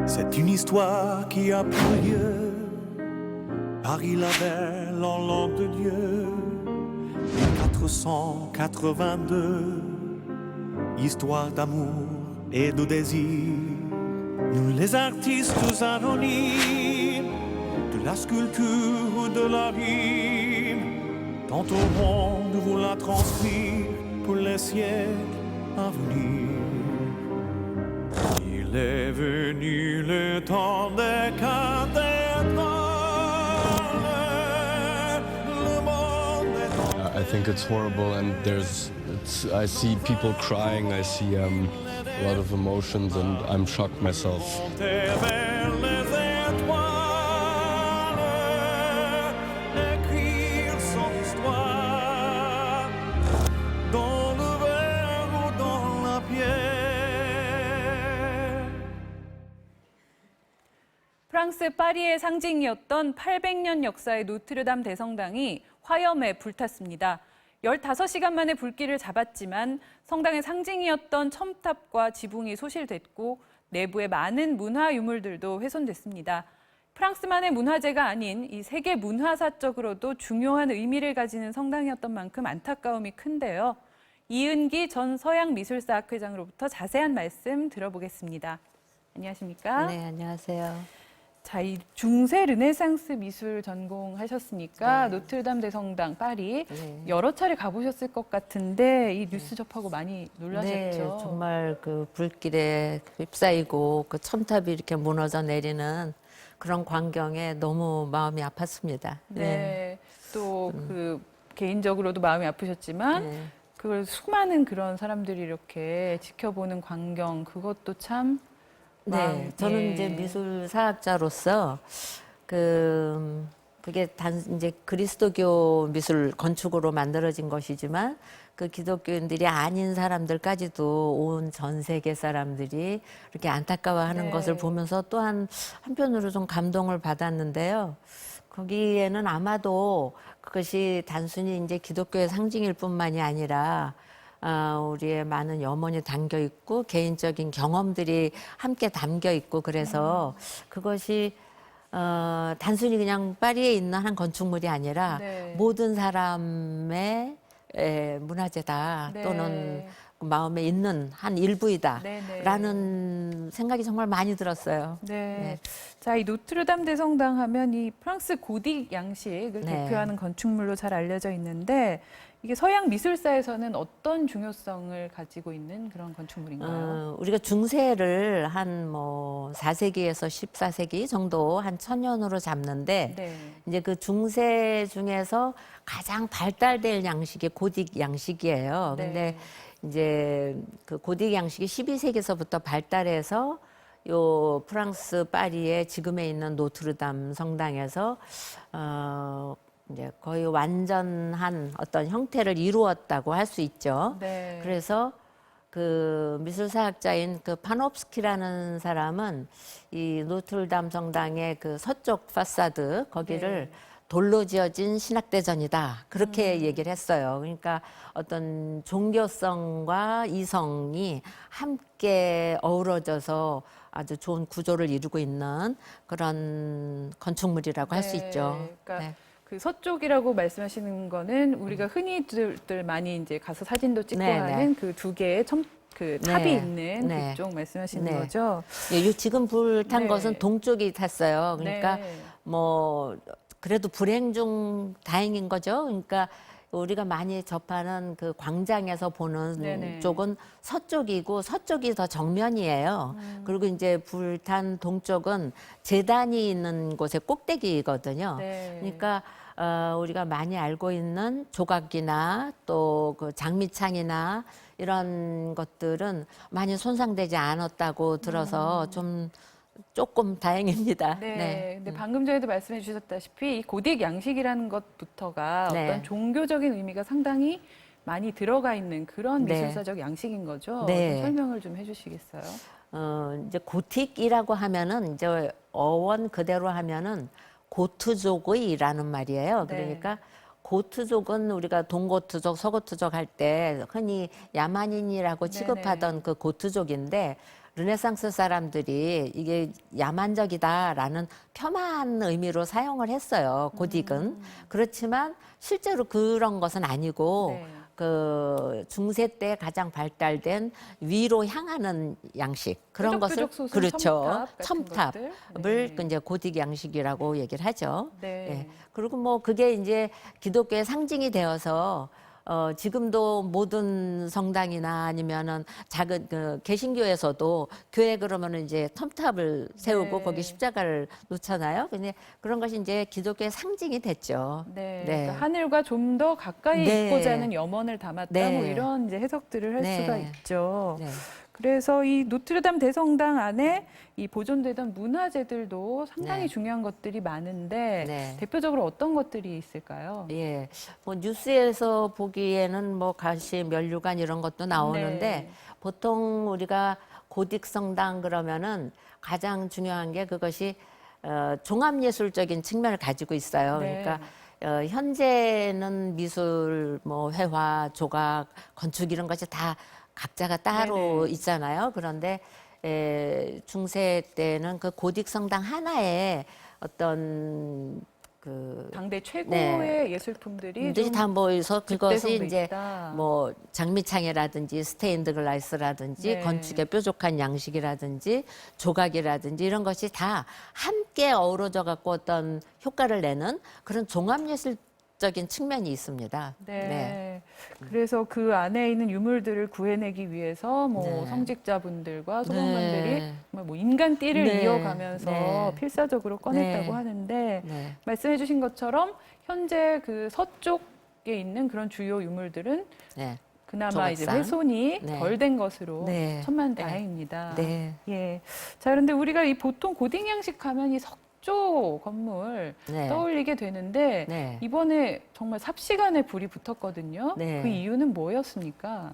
C'est une histoire qui a pris lieu. Paris la belle en l'an de Dieu, 1482. Histoire d'amour et de désir. Nous les artistes anonymes, de la sculpture ou de la rime, tenterons de vous la transcrire pour les siècles à venir. Il est venu le temps des cathédrales, le monde est en... I think it's horrible, and I see people crying. I see a lot of emotions, and I'm shocked myself. Monter vers les étoiles, écrire son histoire, dans le verre ou dans la pierre. 프랑스 파리의 상징이었던 800년 역사의 노트르담 대성당이 화염에 불탔습니다. 15시간 만에 불길을 잡았지만 성당의 상징이었던 첨탑과 지붕이 소실됐고 내부의 많은 문화 유물들도 훼손됐습니다. 프랑스만의 문화재가 아닌 이 세계 문화사적으로도 중요한 의미를 가지는 성당이었던 만큼 안타까움이 큰데요. 이은기 전 서양미술사학 회장으로부터 자세한 말씀 들어보겠습니다. 안녕하십니까? 네, 안녕하세요. 자, 이 중세 르네상스 미술 전공하셨으니까 네. 노트르담 대성당 파리 네. 여러 차례 가보셨을 것 같은데 이 뉴스 접하고 많이 놀라셨죠? 네, 정말 그 불길에 휩싸이고 그 첨탑이 이렇게 무너져 내리는 그런 광경에 너무 마음이 아팠습니다. 네. 또 그 개인적으로도 마음이 아프셨지만 네. 그걸 수많은 그런 사람들이 이렇게 지켜보는 광경 그것도 참 네, 저는 예. 이제 미술 사학자로서 그게 이제 그리스도교 미술 건축으로 만들어진 것이지만 그 기독교인들이 아닌 사람들까지도 온 전 세계 사람들이 이렇게 안타까워하는 네. 것을 보면서 또한 한편으로 좀 감동을 받았는데요. 거기에는 아마도 그것이 단순히 이제 기독교의 상징일 뿐만이 아니라 우리의 많은 염원이 담겨 있고 개인적인 경험들이 함께 담겨 있고 그래서 그것이 단순히 그냥 파리에 있는 한 건축물이 아니라 네. 모든 사람의 문화재다 네. 또는 마음에 있는 한 일부이다라는 생각이 정말 많이 들었어요. 네. 네. 자, 이 노트르담 대성당 하면 이 프랑스 고딕 양식을 네. 대표하는 건축물로 잘 알려져 있는데 이게 서양 미술사에서는 어떤 중요성을 가지고 있는 그런 건축물인가요? 우리가 중세를 한 4세기에서 14세기 정도 한 1000년으로 잡는데 네. 이제 그 중세 중에서 가장 발달될 양식이 고딕 양식이에요. 네. 근데 이제 그 고딕 양식이 12세기서부터 발달해서 요 프랑스 파리의 지금에 있는 노트르담 성당에서 이제 거의 완전한 어떤 형태를 이루었다고 할 수 있죠. 네. 그래서 그 미술사학자인 그 파놉스키라는 사람은 이 노트르담 성당의 그 서쪽 파사드 거기를 네. 돌로 지어진 신학대전이다. 그렇게 얘기를 했어요. 그러니까 어떤 종교성과 이성이 함께 어우러져서 아주 좋은 구조를 이루고 있는 그런 건축물이라고 할 수 네. 있죠. 그러니까 네. 그 서쪽이라고 말씀하시는 거는 우리가 흔히들 많이 이제 가서 사진도 찍고 네, 하는 그 두 개의 그 탑이 네. 있는 네. 그쪽 말씀하시는 네. 거죠? 예, 지금 불탄 네. 것은 동쪽이 탔어요. 그러니까 네. 그래도 불행 중 다행인 거죠. 그러니까 우리가 많이 접하는 그 광장에서 보는 네네. 쪽은 서쪽이고 서쪽이 더 정면이에요. 그리고 이제 불탄 동쪽은 제단이 있는 곳의 꼭대기거든요. 네. 그러니까 우리가 많이 알고 있는 조각이나 또 그 장미창이나 이런 것들은 많이 손상되지 않았다고 들어서 좀 조금 다행입니다. 네. 근데 방금 전에도 말씀해 주셨다시피 이 고딕 양식이라는 것부터가 네. 어떤 종교적인 의미가 상당히 많이 들어가 있는 그런 네. 미술사적 양식인 거죠? 네. 좀 설명을 좀 해주시겠어요? 이제 고틱이라고 하면은 이제 어원 그대로 하면은 고트족의라는 말이에요. 네. 그러니까 고트족은 우리가 동고트족, 서고트족 할 때 흔히 야만인이라고 취급하던 그 고트족인데 르네상스 사람들이 이게 야만적이다라는 폄하한 의미로 사용을 했어요. 고딕은. 그렇지만 실제로 그런 것은 아니고 네. 그 중세 때 가장 발달된 위로 향하는 양식 그런 것을 뾰족뾰족 솟은 그렇죠. 첨탑 같은 첨탑을 것들. 네. 그 이제 고딕 양식이라고 얘기를 하죠. 네. 예. 그리고 뭐 그게 이제 기독교의 상징이 되어서 지금도 모든 성당이나 아니면은 작은 그 개신교에서도 교회 그러면은 이제 텀탑을 세우고 네. 거기 십자가를 놓잖아요. 근데 그런 것이 이제 기독교의 상징이 됐죠. 네, 네. 그러니까 하늘과 좀 더 가까이 네. 있고자 하는 염원을 담았다. 네. 뭐 이런 이제 해석들을 할 네. 수가 있죠. 네. 그래서 이 노트르담 대성당 안에 이 보존되던 문화재들도 상당히 네. 중요한 것들이 많은데 네. 대표적으로 어떤 것들이 있을까요? 예, 뭐 뉴스에서 보기에는 뭐 가시, 면류관 이런 것도 나오는데 네. 보통 우리가 고딕 성당 그러면은 가장 중요한 게 그것이 종합예술적인 측면을 가지고 있어요. 네. 그러니까 현재는 미술, 뭐 회화, 조각, 건축 이런 것이 다 각자가 따로 네네. 있잖아요. 그런데 중세 때는 그 고딕 성당 하나에 어떤 그 당대 최고의 예술품들이 이제 좀 다 모여서 그것이 집대성도 이제 있다. 뭐 장미창이라든지 스테인드 글라스라든지 네. 건축의 뾰족한 양식이라든지 조각이라든지 이런 것이 다 함께 어우러져 갖고 어떤 효과를 내는 그런 종합예술적인 측면이 있습니다. 네. 그래서 그 안에 있는 유물들을 구해내기 위해서 뭐 네. 성직자분들과 소방관들이 네. 정말 뭐 인간 띠를 네. 이어가면서 네. 필사적으로 꺼냈다고 네. 하는데 네. 말씀해주신 것처럼 현재 그 서쪽에 있는 그런 주요 유물들은 네. 그나마 이제 조각상. 훼손이 네. 덜 된 것으로 네. 천만다행입니다. 네. 예. 자, 그런데 우리가 이 보통 고딩 양식 하면 이 석조 건물 네. 떠올리게 되는데 네. 이번에 정말 삽시간에 불이 붙었거든요. 네. 그 이유는 뭐였습니까?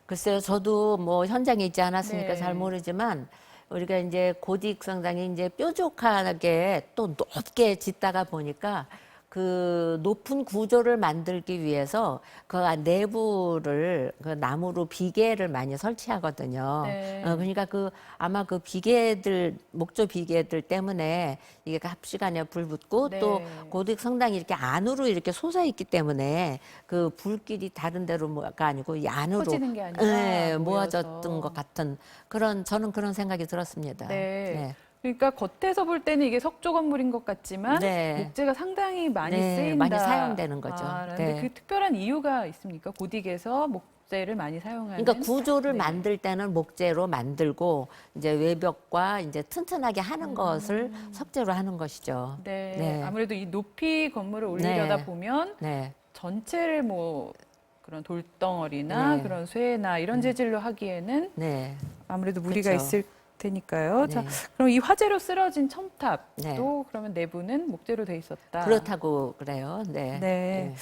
글쎄요, 저도 뭐 현장에 있지 않았으니까 네. 잘 모르지만 우리가 이제 고딕 성당이 이제 뾰족하게 또 높게 짓다가 보니까 그 높은 구조를 만들기 위해서 그 내부를 그 나무로 비계를 많이 설치하거든요. 네. 그러니까 그 아마 그 비계들 목조 비계들 때문에 이게 합시간에 불 붙고 네. 또 고딕 성당이 이렇게 안으로 이렇게 솟아 있기 때문에 그 불길이 다른 데로가 아니고 이 안으로 퍼지는 게 아니라 네, 모여서. 모아졌던 것 같은 그런 저는 그런 생각이 들었습니다. 네. 그러니까 겉에서 볼 때는 이게 석조 건물인 것 같지만 네. 목재가 상당히 많이 네, 쓰인다. 많이 사용되는 거죠. 그런데 네. 그 특별한 이유가 있습니까? 고딕에서 목재를 많이 사용하는. 그러니까 구조를 네. 만들 때는 목재로 만들고 이제 외벽과 이제 튼튼하게 하는 것을 석재로 하는 것이죠. 네. 네. 아무래도 이 높이 건물을 올리려다 네. 보면 네. 전체를 뭐 그런 돌덩어리나 네. 그런 쇠나 이런 재질로 하기에는 네. 아무래도 무리가 그쵸. 있을 테니까요. 자, 네. 그럼 이 화재로 쓰러진 첨탑도 네. 그러면 내부는 목재로 돼 있었다. 그렇다고 그래요. 네. 네.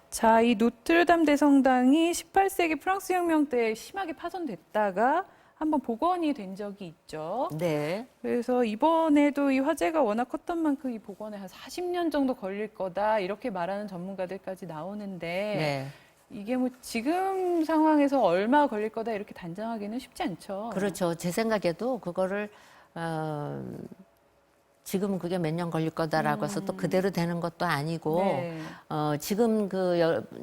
자, 이 노트르담 대성당이 18세기 프랑스 혁명 때 심하게 파손됐다가 한번 복원이 된 적이 있죠. 네. 그래서 이번에도 이 화재가 워낙 컸던 만큼 이 복원에 한 40년 정도 걸릴 거다 이렇게 말하는 전문가들까지 나오는데 네. 이게 뭐 지금 상황에서 얼마 걸릴 거다 이렇게 단정하기는 쉽지 않죠. 그렇죠. 제 생각에도 그거를 지금 그게 몇 년 걸릴 거다라고 해서 또 그대로 되는 것도 아니고 네. 지금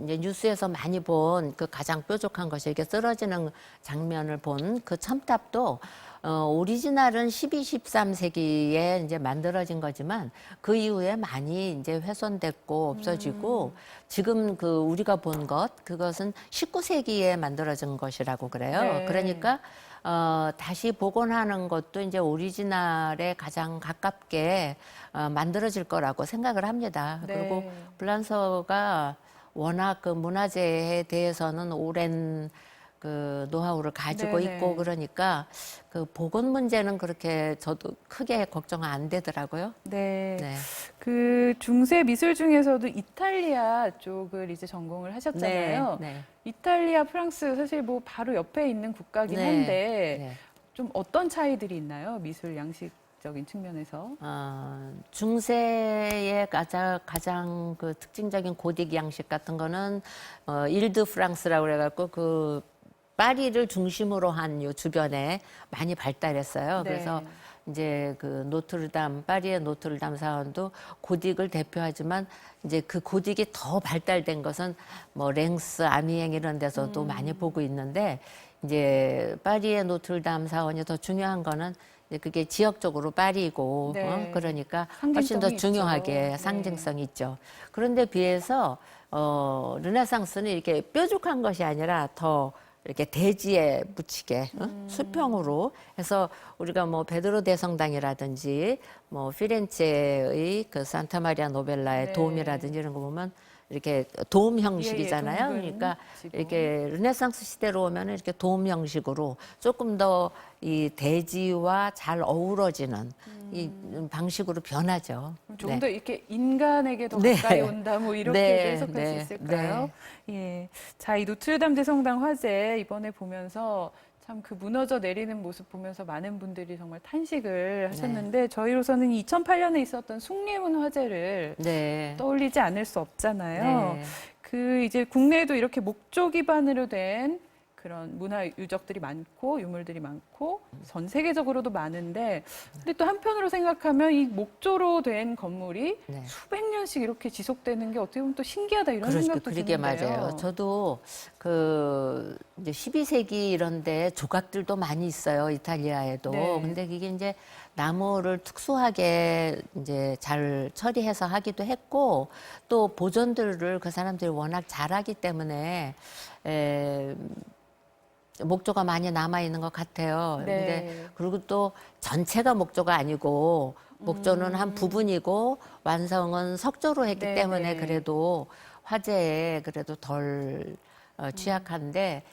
이제 뉴스에서 많이 본 그 가장 뾰족한 것이 이렇게 쓰러지는 장면을 본 그 첨탑도 오리지널은 12, 13세기에 이제 만들어진 거지만 그 이후에 많이 이제 훼손됐고 없어지고 지금 그 우리가 본 것 그것은 19세기에 만들어진 것이라고 그래요. 네. 그러니까 다시 복원하는 것도 이제 오리지널에 가장 가깝게 만들어질 거라고 생각을 합니다. 네. 그리고 불란서가 워낙 그 문화재에 대해서는 오랜 그 노하우를 가지고 네네. 있고 그러니까 그 복원 문제는 그렇게 저도 크게 걱정 안 되더라고요. 네. 네. 그 중세 미술 중에서도 이탈리아 쪽을 이제 전공을 하셨잖아요. 네. 이탈리아, 프랑스 사실 뭐 바로 옆에 있는 국가긴 네. 한데 네. 좀 어떤 차이들이 있나요? 미술 양식적인 측면에서. 중세의 가장 그 특징적인 고딕 양식 같은 거는 일드 프랑스라고 그래갖고 그 파리를 중심으로 한 요 주변에 많이 발달했어요. 네. 그래서 이제 그 노트르담, 파리의 노트르담 사원도 고딕을 대표하지만 이제 그 고딕이 더 발달된 것은 뭐 랭스, 아미엥 이런 데서도 많이 보고 있는데 이제 파리의 노트르담 사원이 더 중요한 거는 이제 그게 지역적으로 파리고 네. 그러니까 훨씬 더 상징성이 중요하게 있죠. 상징성이 있죠. 그런데 비해서 르네상스는 이렇게 뾰족한 것이 아니라 더 이렇게 대지에 묻히게 수평으로 해서 우리가 뭐 베드로 대성당이라든지 뭐 피렌체의 그 산타 마리아 노벨라의 네. 도움이라든지 이런 거 보면 이렇게 도움 형식이잖아요. 둥근 그러니까 지붕. 이렇게 르네상스 시대로 오면 이렇게 도움 형식으로 조금 더 이 대지와 잘 어우러지는 이 방식으로 변하죠. 조금 네. 더 이렇게 인간에게 더 네. 가까이 온다 뭐 이렇게 네, 해석할 네, 수 있을까요? 예. 자, 이 노트르담 대성당 화재 이번에 보면서 참 그 무너져 내리는 모습 보면서 많은 분들이 정말 탄식을 하셨는데 저희로서는 2008년에 있었던 숭례문 화재를 네. 떠올리지 않을 수 없잖아요. 네. 그 이제 국내에도 이렇게 목조 기반으로 된 그런 문화 유적들이 많고 유물들이 많고 전 세계적으로도 많은데 근데 또 한편으로 생각하면 이 목조로 된 건물이 네. 수백 년씩 이렇게 지속되는 게 어떻게 보면 또 신기하다 이런 생각도 그러게 드는데요. 맞아요. 저도 그 이제 12세기 이런데 조각들도 많이 있어요. 이탈리아에도. 네. 근데 그게 이제 나무를 특수하게 이제 잘 처리해서 하기도 했고 또 보존들을 그 사람들이 워낙 잘하기 때문에 목조가 많이 남아 있는 것 같아요. 네. 근데 그리고 또 전체가 목조가 아니고 목조는 한 부분이고 완성은 석조로 했기 네, 때문에 네. 그래도 화재에 그래도 덜 취약한데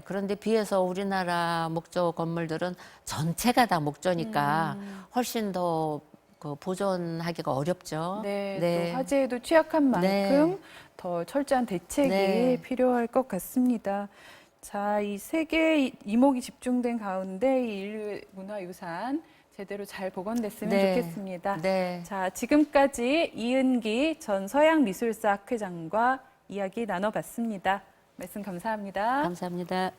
그런데 비해서 우리나라 목조 건물들은 전체가 다 목조니까 훨씬 더 그 보존하기가 어렵죠. 네, 또 화재에도 취약한 만큼 네. 더 철저한 대책이 네. 필요할 것 같습니다. 자, 이 세 개의 이목이 집중된 가운데 이 인류 문화유산 제대로 잘 복원됐으면 네. 좋겠습니다. 네. 자, 지금까지 이은기 전 서양미술사 학회장과 이야기 나눠봤습니다. 말씀 감사합니다. 감사합니다.